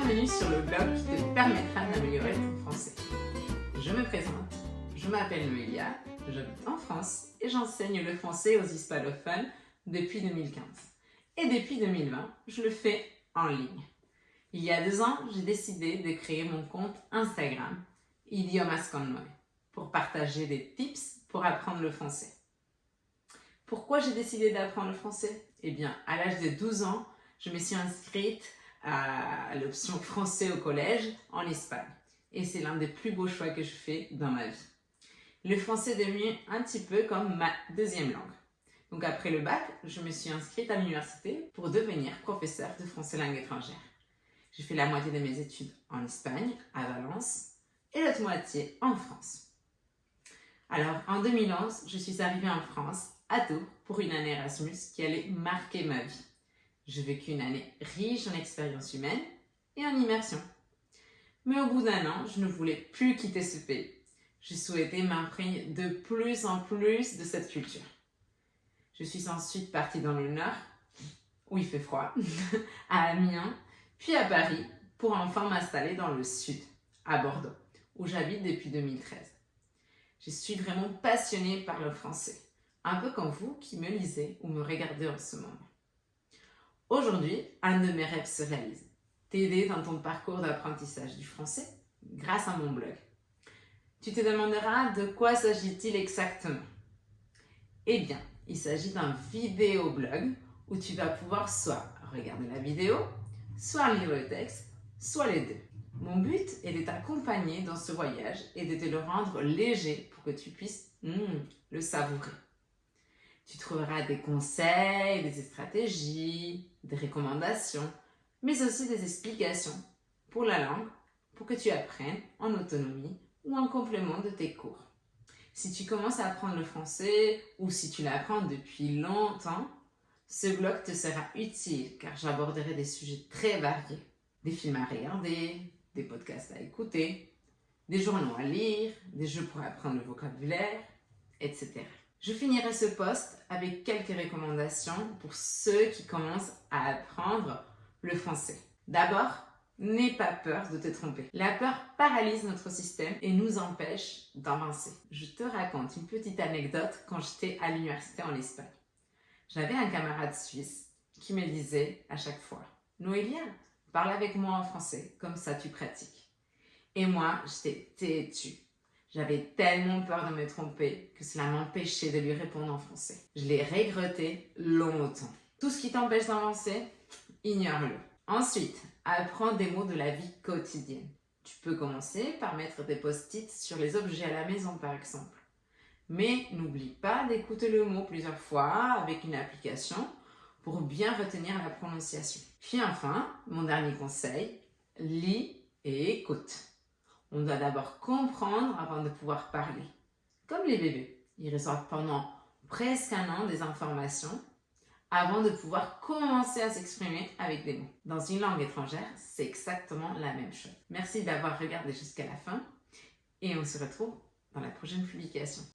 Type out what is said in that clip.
bienvenue sur le blog qui te permettra d'améliorer ton français. Je me présente, je m'appelle Noélia, j'habite en France et j'enseigne le français aux hispanophones depuis 2015. Et depuis 2020, je le fais en ligne. Il y a 2 ans, j'ai décidé de créer mon compte Instagram, Idiomas con Noé, pour partager des tips pour apprendre le français. Pourquoi j'ai décidé d'apprendre le français? Eh bien, à l'âge de 12 ans, je me suis inscrite à l'option français au collège en Espagne. Et c'est l'un des plus beaux choix que je fais dans ma vie. Le français est devenu un petit peu comme ma deuxième langue. Donc après le bac, je me suis inscrite à l'université pour devenir professeure de français langue étrangère. J'ai fait la moitié de mes études en Espagne, à Valence, et l'autre moitié en France. Alors en 2011, je suis arrivée en France, à Tours, pour une année Erasmus qui allait marquer ma vie. J'ai vécu une année riche en expériences humaines et en immersion. Mais au bout d'1 an, je ne voulais plus quitter ce pays. Je souhaitais m'imprégner de plus en plus de cette culture. Je suis ensuite partie dans le nord, où il fait froid, à Amiens, puis à Paris, pour enfin m'installer dans le sud, à Bordeaux, où j'habite depuis 2013. Je suis vraiment passionnée par le français, un peu comme vous qui me lisez ou me regardez en ce moment. Aujourd'hui, un de mes rêves se réalise, t'aider dans ton parcours d'apprentissage du français grâce à mon blog. Tu te demanderas de quoi s'agit-il exactement? Eh bien, il s'agit d'un vidéoblog où tu vas pouvoir soit regarder la vidéo, soit lire le texte, soit les deux. Mon but est de t'accompagner dans ce voyage et de te le rendre léger pour que tu puisses le savourer. Tu trouveras des conseils, des stratégies, des recommandations, mais aussi des explications pour la langue, pour que tu apprennes en autonomie ou en complément de tes cours. Si tu commences à apprendre le français ou si tu l'apprends depuis longtemps, ce blog te sera utile car j'aborderai des sujets très variés. Des films à regarder, des podcasts à écouter, des journaux à lire, des jeux pour apprendre le vocabulaire, etc. Je finirai ce post avec quelques recommandations pour ceux qui commencent à apprendre le français. D'abord, n'aie pas peur de te tromper. La peur paralyse notre système et nous empêche d'avancer. Je te raconte une petite anecdote quand j'étais à l'université en Espagne. J'avais un camarade suisse qui me disait à chaque fois « Noélia, parle avec moi en français, comme ça tu pratiques. » Et moi, j'étais têtue. J'avais tellement peur de me tromper que cela m'empêchait de lui répondre en français. Je l'ai regretté longtemps. Tout ce qui t'empêche d'avancer, ignore-le. Ensuite, apprends des mots de la vie quotidienne. Tu peux commencer par mettre des post-it sur les objets à la maison par exemple. Mais n'oublie pas d'écouter le mot plusieurs fois avec une application pour bien retenir la prononciation. Puis enfin, mon dernier conseil, lis et écoute. On doit d'abord comprendre avant de pouvoir parler. Comme les bébés, ils reçoivent pendant presque 1 an des informations avant de pouvoir commencer à s'exprimer avec des mots. Dans une langue étrangère, c'est exactement la même chose. Merci d'avoir regardé jusqu'à la fin et on se retrouve dans la prochaine publication.